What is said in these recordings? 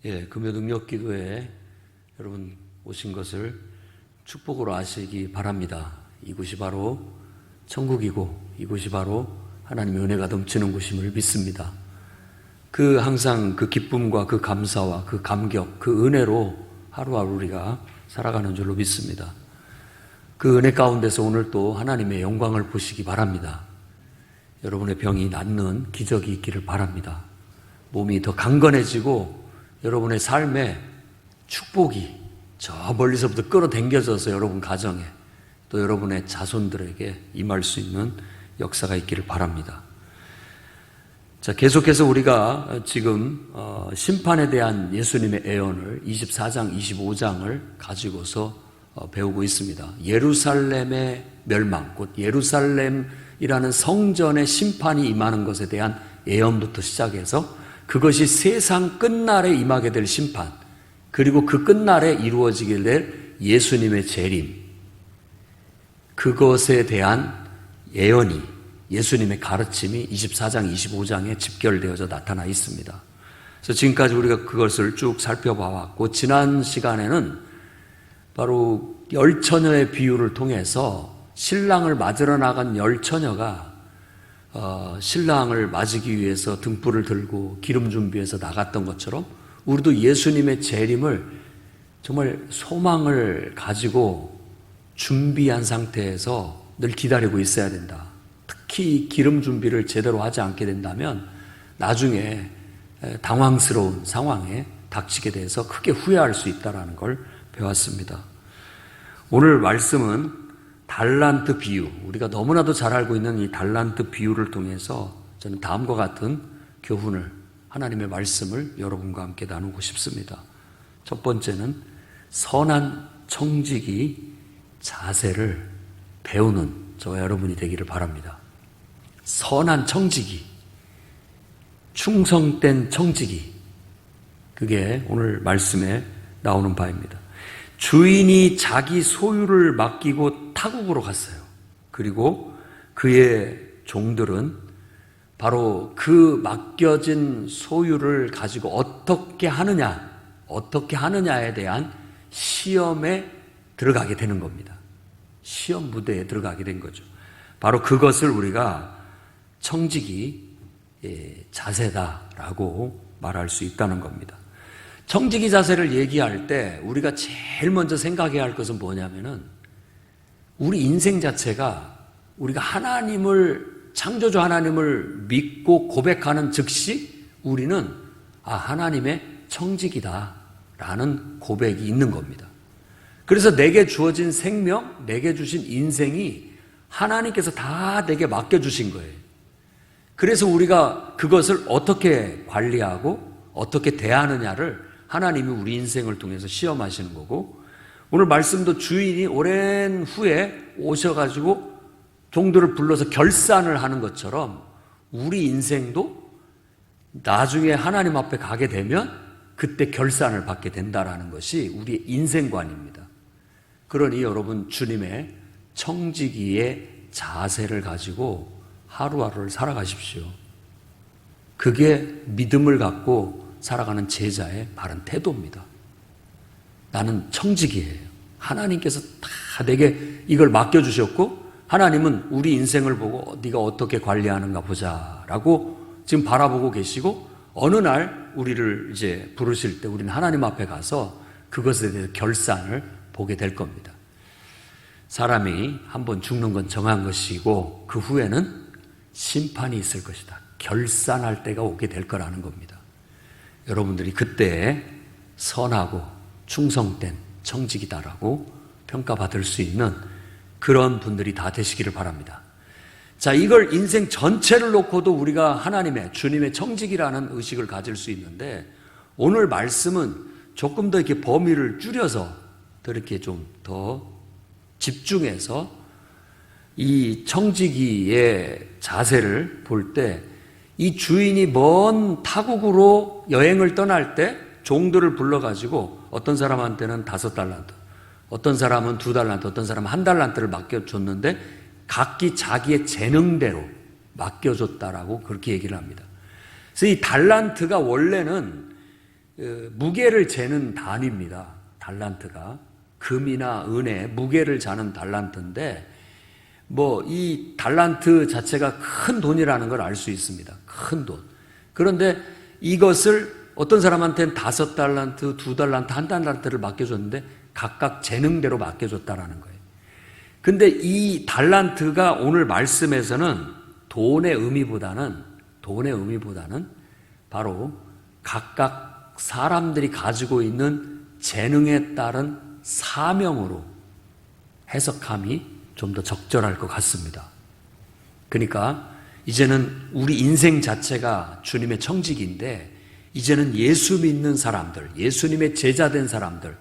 금요능력기도에 여러분 오신 것을 축복으로 아시기 바랍니다. 이곳이 바로 천국이고 이곳이 바로 하나님의 은혜가 넘치는 곳임을 믿습니다. 항상 그 기쁨과 그 감사와 그 감격, 그 은혜로 하루하루 우리가 살아가는 줄로 믿습니다. 그 은혜 가운데서 오늘 또 하나님의 영광을 보시기 바랍니다. 여러분의 병이 낫는 기적이 있기를 바랍니다. 몸이 더 강건해지고 여러분의 삶에 축복이 저 멀리서부터 끌어당겨져서 여러분 가정에 또 여러분의 자손들에게 임할 수 있는 역사가 있기를 바랍니다. 자, 계속해서 우리가 지금 심판에 대한 예수님의 예언을 24장, 25장을 가지고서 배우고 있습니다. 예루살렘의 멸망, 곧 예루살렘이라는 성전의 심판이 임하는 것에 대한 예언부터 시작해서 그것이 세상 끝날에 임하게 될 심판, 그리고 그 끝날에 이루어지게 될 예수님의 재림, 그것에 대한 예언이, 예수님의 가르침이 24장, 25장에 집결되어져 나타나 있습니다. 그래서 지금까지 우리가 그것을 쭉 살펴봐왔고, 지난 시간에는 바로 열처녀의 비유를 통해서 신랑을 맞으러 나간 열처녀가 신랑을 맞이기 위해서 등불을 들고 기름 준비해서 나갔던 것처럼 우리도 예수님의 재림을 정말 소망을 가지고 준비한 상태에서 늘 기다리고 있어야 된다. 특히 기름 준비를 제대로 하지 않게 된다면 나중에 당황스러운 상황에 닥치게 돼서 크게 후회할 수 있다는 걸 배웠습니다. 오늘 말씀은 달란트 비유, 우리가 너무나도 잘 알고 있는 이 달란트 비유를 통해서 저는 다음과 같은 교훈을, 하나님의 말씀을 여러분과 함께 나누고 싶습니다. 첫 번째는 선한 청지기 자세를 배우는 저와 여러분이 되기를 바랍니다. 선한 청지기, 충성된 청지기, 그게 오늘 말씀에 나오는 바입니다. 주인이 자기 소유를 맡기고 타국으로 갔어요. 그리고 그의 종들은 바로 그 맡겨진 소유를 가지고 어떻게 하느냐에 대한 시험에 들어가게 되는 겁니다. 시험 무대에 들어가게 된 거죠. 바로 그것을 우리가 청지기 자세다라고 말할 수 있다는 겁니다. 청지기 자세를 얘기할 때 우리가 제일 먼저 생각해야 할 것은 뭐냐면은 우리 인생 자체가 우리가 창조주 하나님을 믿고 고백하는 즉시 우리는 하나님의 청지기다라는 고백이 있는 겁니다. 그래서 내게 주어진 생명, 내게 주신 인생이 하나님께서 다 내게 맡겨주신 거예요. 그래서 우리가 그것을 어떻게 관리하고 어떻게 대하느냐를 하나님이 우리 인생을 통해서 시험하시는 거고, 오늘 말씀도 주인이 오랜 후에 오셔가지고 종들을 불러서 결산을 하는 것처럼 우리 인생도 나중에 하나님 앞에 가게 되면 그때 결산을 받게 된다라는 것이 우리의 인생관입니다. 그러니 여러분 주님의 청지기의 자세를 가지고 하루하루를 살아가십시오. 그게 믿음을 갖고 살아가는 제자의 바른 태도입니다. 나는 청지기예요. 하나님께서 다 내게 이걸 맡겨주셨고 하나님은 우리 인생을 보고 네가 어떻게 관리하는가 보자라고 지금 바라보고 계시고, 어느 날 우리를 이제 부르실 때 우리는 하나님 앞에 가서 그것에 대해서 결산을 보게 될 겁니다. 사람이 한번 죽는 건 정한 것이고 그 후에는 심판이 있을 것이다. 결산할 때가 오게 될 거라는 겁니다. 여러분들이 그때 선하고 충성된 청지기다라고 평가받을 수 있는 그런 분들이 다 되시기를 바랍니다. 자, 이걸 인생 전체를 놓고도 우리가 하나님의, 주님의 청지기라는 의식을 가질 수 있는데, 오늘 말씀은 조금 더 이렇게 범위를 줄여서 더 이렇게 좀 더 집중해서 이 청지기의 자세를 볼 때, 이 주인이 먼 타국으로 여행을 떠날 때 종들을 불러가지고 어떤 사람한테는 5달란트, 어떤 사람은 2달란트, 어떤 사람은 1달란트를 맡겨줬는데 각기 자기의 재능대로 맡겨줬다라고 그렇게 얘기를 합니다. 그래서 이 달란트가 원래는 무게를 재는 단위입니다. 달란트가. 금이나 은에 무게를 자는 달란트인데 이 달란트 자체가 큰 돈이라는 걸 알 수 있습니다. 큰 돈. 그런데 이것을 어떤 사람한테는 5달란트, 2달란트, 1달란트를 맡겨줬는데 각각 재능대로 맡겨줬다라는 거예요. 근데 이 달란트가 오늘 말씀에서는 돈의 의미보다는 바로 각각 사람들이 가지고 있는 재능에 따른 사명으로 해석함이 좀 더 적절할 것 같습니다. 그러니까 이제는 우리 인생 자체가 주님의 청지기인데 이제는 예수 믿는 사람들, 예수님의 제자된 사람들,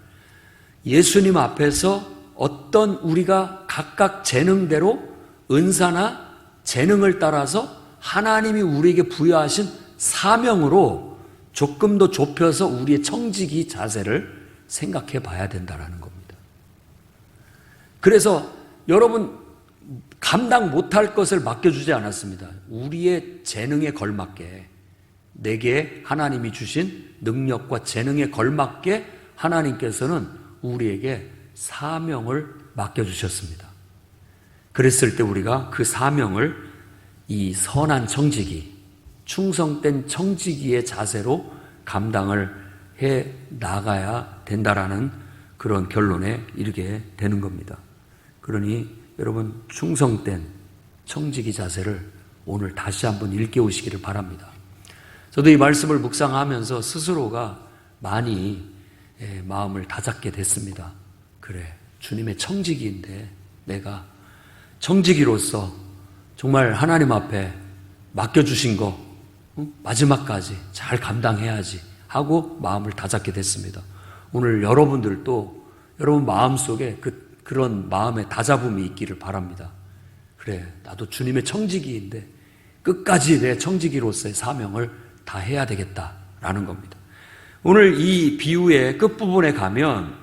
예수님 앞에서 어떤 우리가 각각 재능대로 은사나 재능을 따라서 하나님이 우리에게 부여하신 사명으로 조금 더 좁혀서 우리의 청지기 자세를 생각해 봐야 된다는 겁니다. 그래서 여러분 감당 못할 것을 맡겨주지 않았습니다. 우리의 재능에 걸맞게 내게 하나님이 주신 능력과 재능에 걸맞게 하나님께서는 우리에게 사명을 맡겨주셨습니다. 그랬을 때 우리가 그 사명을 이 선한 청지기, 충성된 청지기의 자세로 감당을 해 나가야 된다라는 그런 결론에 이르게 되는 겁니다. 그러니 여러분 충성된 청지기 자세를 오늘 다시 한번 일깨우시기를 바랍니다. 저도 이 말씀을 묵상하면서 스스로가 많이 마음을 다잡게 됐습니다. 그래, 주님의 청지기인데 내가 청지기로서 정말 하나님 앞에 맡겨주신 거 마지막까지 잘 감당해야지 하고 마음을 다잡게 됐습니다. 오늘 여러분들도 여러분 마음속에 그런 마음의 다잡음이 있기를 바랍니다. 그래, 나도 주님의 청지기인데 끝까지 내 청지기로서의 사명을 다 해야 되겠다라는 겁니다. 오늘 이 비유의 끝부분에 가면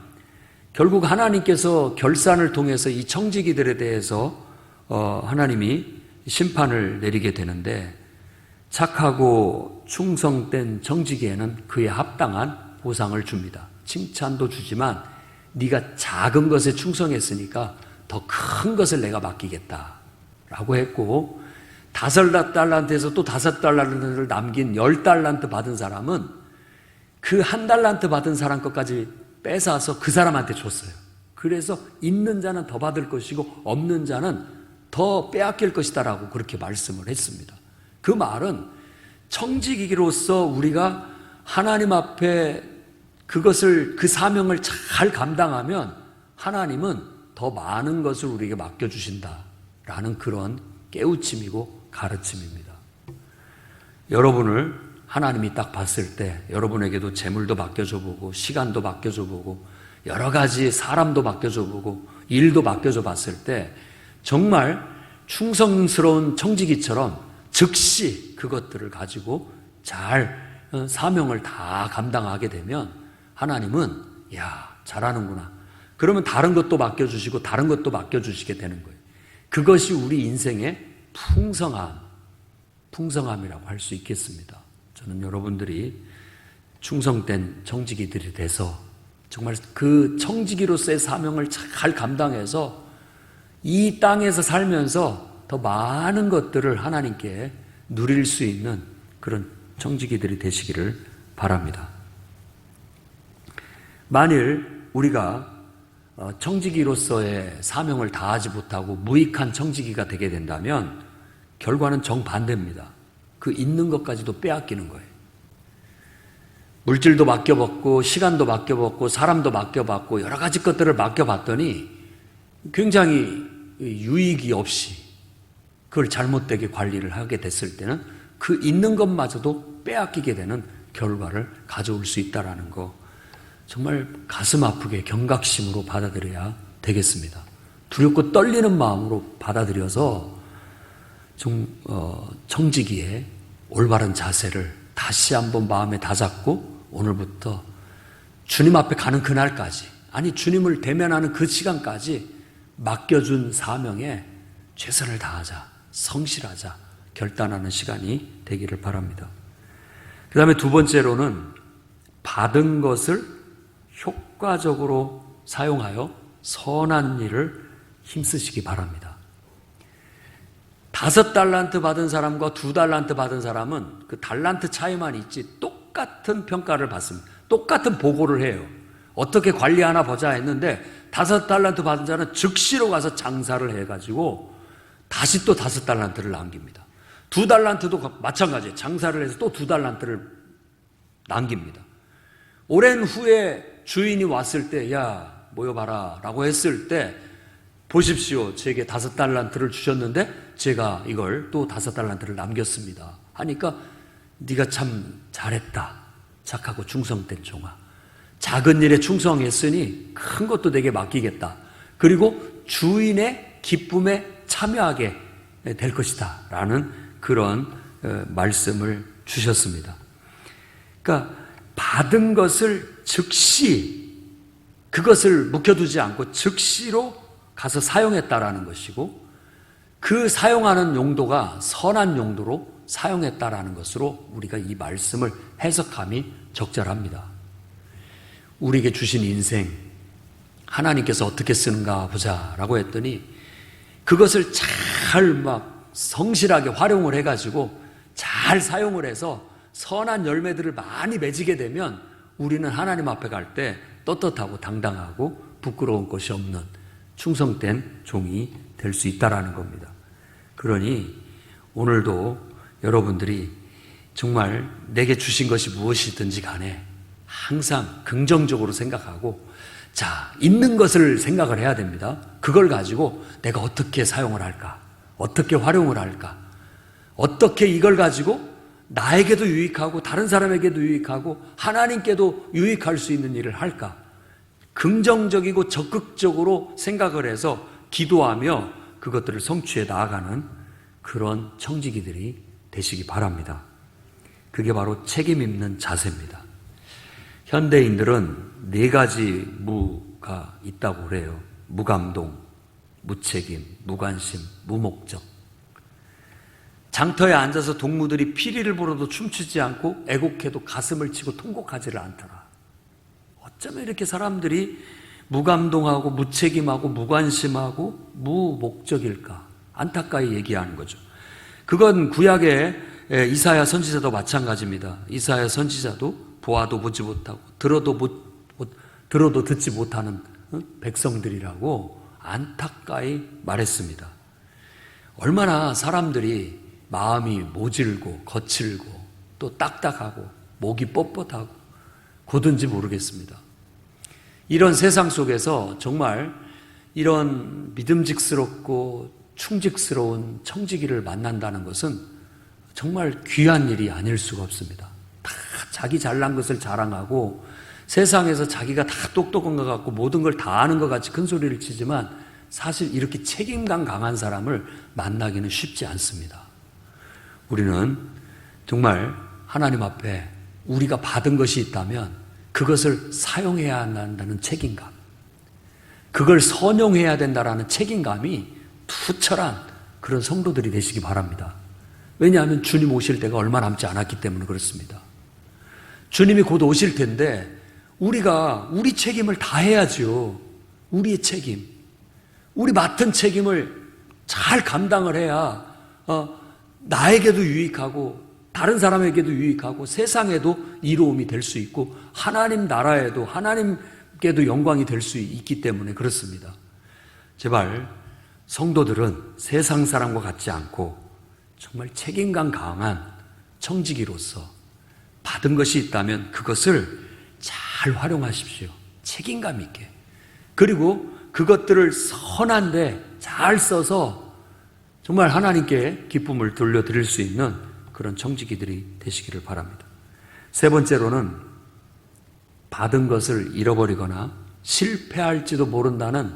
결국 하나님께서 결산을 통해서 이 청지기들에 대해서 하나님이 심판을 내리게 되는데 착하고 충성된 청지기에는 그에 합당한 보상을 줍니다. 칭찬도 주지만 네가 작은 것에 충성했으니까 더 큰 것을 내가 맡기겠다라고 했고 5달란트에서 또 5달란트를 남긴 10달란트 받은 사람은 그 1달란트 받은 사람 것까지 뺏어서 그 사람한테 줬어요. 그래서 있는 자는 더 받을 것이고 없는 자는 더 빼앗길 것이다라고 그렇게 말씀을 했습니다. 그 말은 청지기로서 우리가 하나님 앞에 그것을 그 사명을 잘 감당하면 하나님은 더 많은 것을 우리에게 맡겨주신다라는 그런 깨우침이고 가르침입니다. 여러분을 하나님이 딱 봤을 때 여러분에게도 재물도 맡겨줘 보고 시간도 맡겨줘 보고 여러 가지 사람도 맡겨줘 보고 일도 맡겨줘 봤을 때 정말 충성스러운 청지기처럼 즉시 그것들을 가지고 잘 사명을 다 감당하게 되면 하나님은 야 잘하는구나. 그러면 다른 것도 맡겨주시고 다른 것도 맡겨주시게 되는 거예요. 그것이 우리 인생의 풍성함이라고 할 수 있겠습니다. 저는 여러분들이 충성된 청지기들이 돼서 정말 그 청지기로서의 사명을 잘 감당해서 이 땅에서 살면서 더 많은 것들을 하나님께 누릴 수 있는 그런 청지기들이 되시기를 바랍니다. 만일 우리가 청지기로서의 사명을 다하지 못하고 무익한 청지기가 되게 된다면 결과는 정반대입니다. 그 있는 것까지도 빼앗기는 거예요. 물질도 맡겨봤고 시간도 맡겨봤고 사람도 맡겨봤고 여러 가지 것들을 맡겨봤더니 굉장히 유익이 없이 그걸 잘못되게 관리를 하게 됐을 때는 그 있는 것마저도 빼앗기게 되는 결과를 가져올 수 있다는 거 정말 가슴 아프게 경각심으로 받아들여야 되겠습니다. 두렵고 떨리는 마음으로 받아들여서 청지기의 올바른 자세를 다시 한번 마음에 다잡고 오늘부터 주님 앞에 가는 그날까지 아니 주님을 대면하는 그 시간까지 맡겨준 사명에 최선을 다하자, 성실하자 결단하는 시간이 되기를 바랍니다. 그 다음에 두 번째로는 받은 것을 효과적으로 사용하여 선한 일을 힘쓰시기 바랍니다. 5달란트 받은 사람과 2달란트 받은 사람은 그 달란트 차이만 있지 똑같은 평가를 받습니다. 똑같은 보고를 해요. 어떻게 관리하나 보자 했는데 5달란트 받은 자는 즉시로 가서 장사를 해가지고 다시 또 5달란트를 남깁니다. 2달란트도 마찬가지예요. 장사를 해서 또 2달란트를 남깁니다. 오랜 후에 주인이 왔을 때, 야, 모여봐라 라고 했을 때, 보십시오. 제게 5달란트를 주셨는데 제가 이걸 또 5달란트를 남겼습니다. 하니까 네가 참 잘했다. 착하고 충성된 종아. 작은 일에 충성했으니 큰 것도 내게 맡기겠다. 그리고 주인의 기쁨에 참여하게 될 것이다. 라는 그런 말씀을 주셨습니다. 그러니까 받은 것을 즉시 그것을 묵혀두지 않고 즉시로 가서 사용했다라는 것이고 그 사용하는 용도가 선한 용도로 사용했다라는 것으로 우리가 이 말씀을 해석함이 적절합니다. 우리에게 주신 인생 하나님께서 어떻게 쓰는가 보자라고 했더니 그것을 잘 막 성실하게 활용을 해가지고 잘 사용을 해서 선한 열매들을 많이 맺게 되면 우리는 하나님 앞에 갈 때 떳떳하고 당당하고 부끄러운 것이 없는 충성된 종이 될 수 있다라는 겁니다. 그러니 오늘도 여러분들이 정말 내게 주신 것이 무엇이든지 간에 항상 긍정적으로 생각하고 자, 있는 것을 생각을 해야 됩니다. 그걸 가지고 내가 어떻게 사용을 할까? 어떻게 활용을 할까? 어떻게 이걸 가지고 나에게도 유익하고 다른 사람에게도 유익하고 하나님께도 유익할 수 있는 일을 할까? 긍정적이고 적극적으로 생각을 해서 기도하며 그것들을 성취해 나아가는 그런 청지기들이 되시기 바랍니다. 그게 바로 책임 있는 자세입니다. 현대인들은 4가지 무가 있다고 그래요. 무감동, 무책임, 무관심, 무목적. 장터에 앉아서 동무들이 피리를 불어도 춤추지 않고 애곡해도 가슴을 치고 통곡하지를 않더라. 어쩌면 이렇게 사람들이 무감동하고 무책임하고 무관심하고 무목적일까? 안타까이 얘기하는 거죠. 그건 구약의 이사야 선지자도 마찬가지입니다. 이사야 선지자도 보아도 보지 못하고 들어도 듣지 못하는 백성들이라고 안타까이 말했습니다. 얼마나 사람들이 마음이 모질고 거칠고 또 딱딱하고 목이 뻣뻣하고 고든지 모르겠습니다. 이런 세상 속에서 정말 이런 믿음직스럽고 충직스러운 청지기를 만난다는 것은 정말 귀한 일이 아닐 수가 없습니다. 다 자기 잘난 것을 자랑하고 세상에서 자기가 다 똑똑한 것 같고 모든 걸 다 아는 것 같이 큰 소리를 치지만 사실 이렇게 책임감 강한 사람을 만나기는 쉽지 않습니다. 우리는 정말 하나님 앞에 우리가 받은 것이 있다면 그것을 사용해야 한다는 책임감, 그걸 선용해야 된다는 책임감이 투철한 그런 성도들이 되시기 바랍니다. 왜냐하면 주님 오실 때가 얼마 남지 않았기 때문에 그렇습니다. 주님이 곧 오실 텐데 우리가 우리 책임을 다해야죠. 우리의 책임, 우리 맡은 책임을 잘 감당을 해야 나에게도 유익하고 다른 사람에게도 유익하고 세상에도 이로움이 될 수 있고 하나님 나라에도 하나님께도 영광이 될 수 있기 때문에 그렇습니다. 제발 성도들은 세상 사람과 같지 않고 정말 책임감 강한 청지기로서 받은 것이 있다면 그것을 잘 활용하십시오. 책임감 있게. 그리고 그것들을 선한데 잘 써서 정말 하나님께 기쁨을 돌려드릴 수 있는 그런 청지기들이 되시기를 바랍니다. 3번째로는 받은 것을 잃어버리거나 실패할지도 모른다는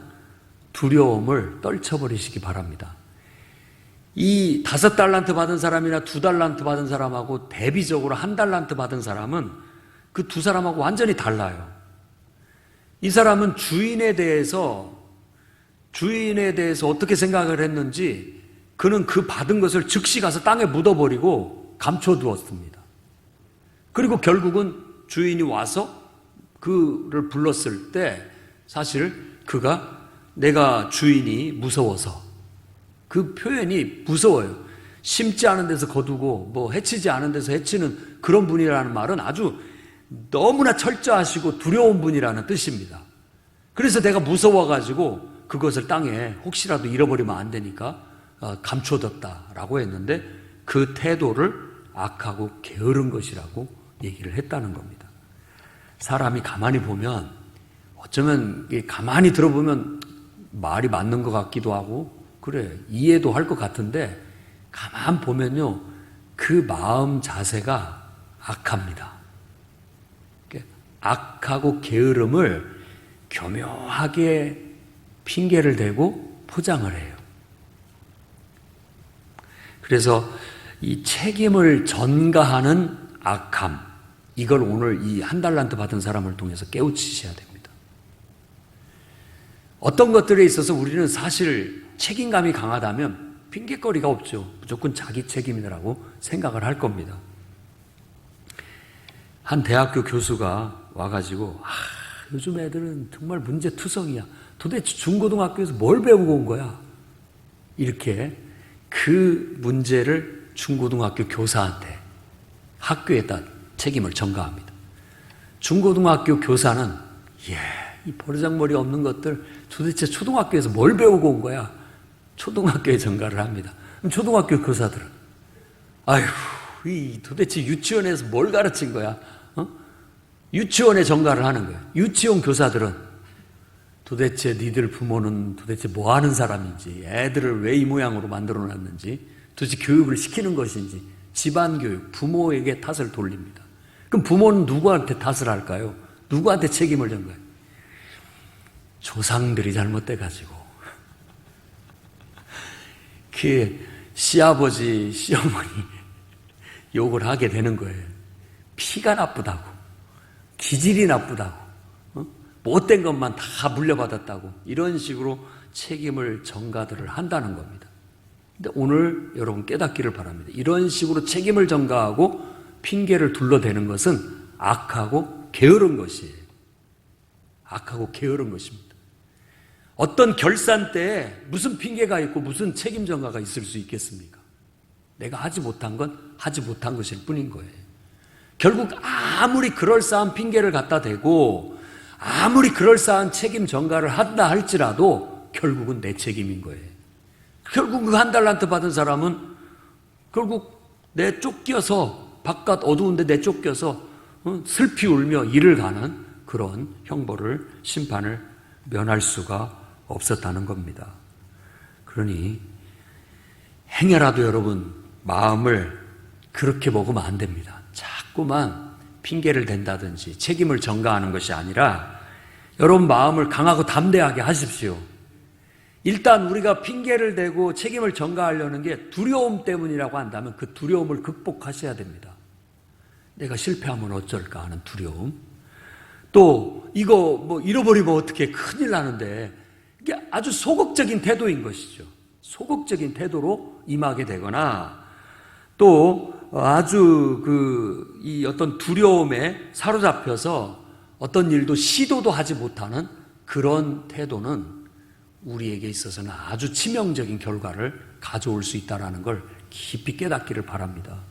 두려움을 떨쳐버리시기 바랍니다. 이 5달란트 받은 사람이나 2달란트 받은 사람하고 대비적으로 1달란트 받은 사람은 그 두 사람하고 완전히 달라요. 이 사람은 주인에 대해서 어떻게 생각을 했는지 그는 그 받은 것을 즉시 가서 땅에 묻어버리고 감춰두었습니다. 그리고 결국은 주인이 와서 그를 불렀을 때 사실 그가 내가 주인이 무서워서, 그 표현이 무서워요. 심지 않은 데서 거두고 뭐 해치지 않은 데서 해치는 그런 분이라는 말은 아주 너무나 철저하시고 두려운 분이라는 뜻입니다. 그래서 내가 무서워가지고 그것을 땅에 혹시라도 잃어버리면 안 되니까 감춰뒀다라고 했는데, 그 태도를 악하고 게으른 것이라고 얘기를 했다는 겁니다. 사람이 가만히 보면, 어쩌면 가만히 들어보면 말이 맞는 것 같기도 하고, 그래, 이해도 할 것 같은데, 가만 보면요, 그 마음 자세가 악합니다. 악하고 게으름을 교묘하게 핑계를 대고 포장을 해요. 그래서 이 책임을 전가하는 악함, 이걸 오늘 이 한 달란트 받은 사람을 통해서 깨우치셔야 됩니다. 어떤 것들에 있어서 우리는 사실 책임감이 강하다면 핑계거리가 없죠. 무조건 자기 책임이라고 생각을 할 겁니다. 한 대학교 교수가 와가지고 요즘 애들은 정말 문제투성이야. 도대체 중고등학교에서 뭘 배우고 온 거야? 이렇게 그 문제를 중고등학교 교사한테, 학교에다 책임을 전가합니다. 중고등학교 교사는 이 버르장머리 없는 것들 도대체 초등학교에서 뭘 배우고 온 거야? 초등학교에 전가를 합니다. 그럼 초등학교 교사들은 도대체 유치원에서 뭘 가르친 거야? 유치원에 전가를 하는 거예요. 유치원 교사들은 도대체 니들 부모는 도대체 뭐 하는 사람인지, 애들을 왜 이 모양으로 만들어 놨는지, 도대체 교육을 시키는 것인지, 집안 교육, 부모에게 탓을 돌립니다. 그럼 부모는 누구한테 탓을 할까요? 누구한테 책임을 진 거예요? 조상들이 잘못돼가지고 그 시아버지, 시어머니 욕을 하게 되는 거예요. 피가 나쁘다고, 기질이 나쁘다고, 못된 것만 다 물려받았다고, 이런 식으로 책임을 전가들을 한다는 겁니다. 근데 오늘 여러분 깨닫기를 바랍니다. 이런 식으로 책임을 전가하고 핑계를 둘러대는 것은 악하고 게으른 것이에요. 악하고 게으른 것입니다. 어떤 결산 때에 무슨 핑계가 있고 무슨 책임 전가가 있을 수 있겠습니까? 내가 하지 못한 건 하지 못한 것일 뿐인 거예요. 결국 아무리 그럴싸한 핑계를 갖다 대고 아무리 그럴싸한 책임 전가를 한다 할지라도 결국은 내 책임인 거예요. 결국 그 한 달란트 받은 사람은 결국 내쫓겨서, 바깥 어두운데 내쫓겨서 슬피 울며 일을 가는 그런 형벌을, 심판을 면할 수가 없었다는 겁니다. 그러니 행여라도 여러분 마음을 그렇게 먹으면 안 됩니다. 자꾸만 핑계를 댄다든지 책임을 전가하는 것이 아니라 여러분 마음을 강하고 담대하게 하십시오. 일단 우리가 핑계를 대고 책임을 전가하려는 게 두려움 때문이라고 한다면 그 두려움을 극복하셔야 됩니다. 내가 실패하면 어쩔까 하는 두려움. 또 이거 뭐 잃어버리면 어떻게 큰일 나는데, 이게 아주 소극적인 태도인 것이죠. 소극적인 태도로 임하게 되거나, 또 아주 이 어떤 두려움에 사로잡혀서 어떤 일도 시도도 하지 못하는 그런 태도는 우리에게 있어서는 아주 치명적인 결과를 가져올 수 있다는 걸 깊이 깨닫기를 바랍니다.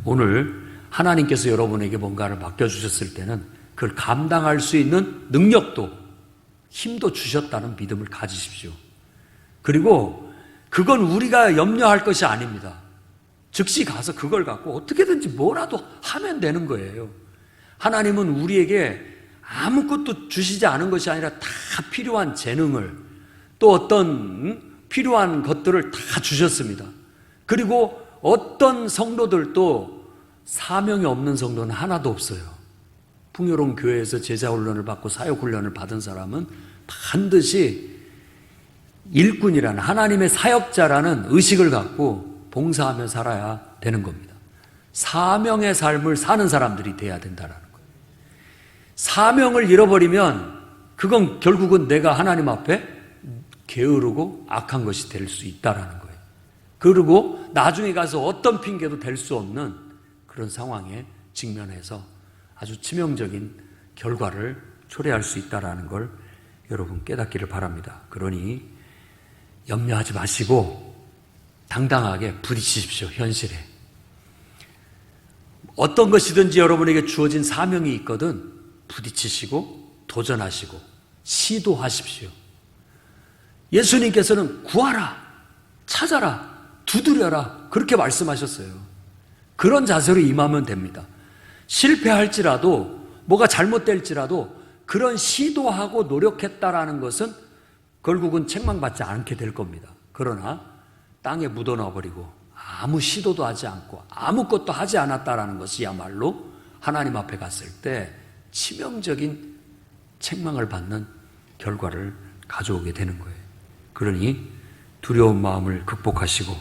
오늘 하나님께서 여러분에게 뭔가를 맡겨주셨을 때는 그걸 감당할 수 있는 능력도, 힘도 주셨다는 믿음을 가지십시오. 그리고 그건 우리가 염려할 것이 아닙니다. 즉시 가서 그걸 갖고 어떻게든지 뭐라도 하면 되는 거예요. 하나님은 우리에게 아무것도 주시지 않은 것이 아니라 다 필요한 재능을, 또 어떤 필요한 것들을 다 주셨습니다. 그리고 어떤 성도들도 사명이 없는 성도는 하나도 없어요. 풍요로운 교회에서 제자훈련을 받고 사역훈련을 받은 사람은 반드시 일꾼이라는, 하나님의 사역자라는 의식을 갖고 봉사하며 살아야 되는 겁니다. 사명의 삶을 사는 사람들이 돼야 된다는 거예요. 사명을 잃어버리면 그건 결국은 내가 하나님 앞에 게으르고 악한 것이 될 수 있다는 거예요. 그리고 나중에 가서 어떤 핑계도 될 수 없는 그런 상황에 직면해서 아주 치명적인 결과를 초래할 수 있다는 걸 여러분 깨닫기를 바랍니다. 그러니 염려하지 마시고 당당하게 부딪히십시오. 현실에. 어떤 것이든지 여러분에게 주어진 사명이 있거든 부딪히시고 도전하시고 시도하십시오. 예수님께서는 구하라, 찾아라, 두드려라 그렇게 말씀하셨어요. 그런 자세로 임하면 됩니다. 실패할지라도 뭐가 잘못될지라도 그런 시도하고 노력했다라는 것은 결국은 책망받지 않게 될 겁니다. 그러나 땅에 묻어넣어버리고 아무 시도도 하지 않고 아무것도 하지 않았다라는 것이야말로 하나님 앞에 갔을 때 치명적인 책망을 받는 결과를 가져오게 되는 거예요. 그러니 두려운 마음을 극복하시고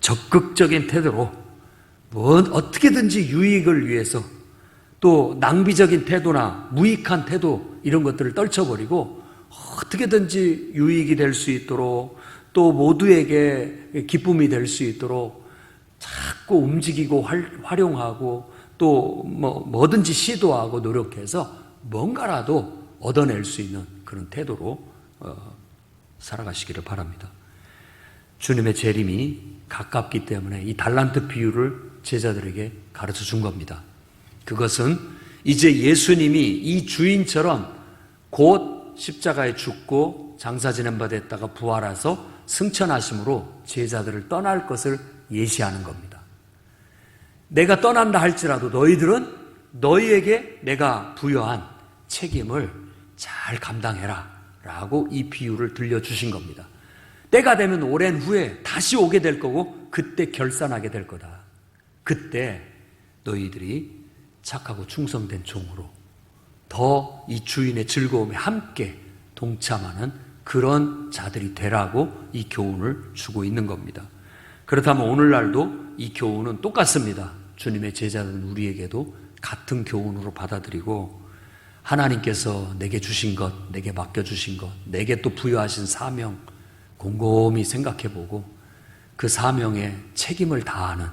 적극적인 태도로 어떻게든지 유익을 위해서 또 낭비적인 태도나 무익한 태도 이런 것들을 떨쳐버리고 어떻게든지 유익이 될 수 있도록 또 모두에게 기쁨이 될 수 있도록 자꾸 움직이고 활용하고 또 뭐든지 시도하고 노력해서 뭔가라도 얻어낼 수 있는 그런 태도로 살아가시기를 바랍니다. 주님의 재림이 가깝기 때문에 이 달란트 비유를 제자들에게 가르쳐 준 겁니다. 그것은 이제 예수님이 이 주인처럼 곧 십자가에 죽고 장사 지낸 바 됐다가 부활해서 승천하심으로 제자들을 떠날 것을 예시하는 겁니다. 내가 떠난다 할지라도 너희들은 너희에게 내가 부여한 책임을 잘 감당해라 라고 이 비유를 들려주신 겁니다. 때가 되면 오랜 후에 다시 오게 될 거고 그때 결산하게 될 거다. 그때 너희들이 착하고 충성된 종으로 더 이 주인의 즐거움에 함께 동참하는 그런 자들이 되라고 이 교훈을 주고 있는 겁니다. 그렇다면 오늘날도 이 교훈은 똑같습니다. 주님의 제자는 우리에게도 같은 교훈으로 받아들이고 하나님께서 내게 주신 것, 내게 맡겨주신 것, 내게 또 부여하신 사명 곰곰이 생각해보고 그 사명에 책임을 다하는,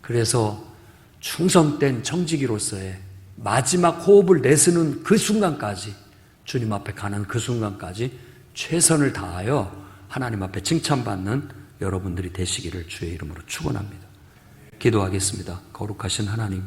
그래서 충성된 청지기로서의 마지막 호흡을 내쓰는 그 순간까지, 주님 앞에 가는 그 순간까지 최선을 다하여 하나님 앞에 칭찬받는 여러분들이 되시기를 주의 이름으로 축원합니다. 기도하겠습니다. 거룩하신 하나님,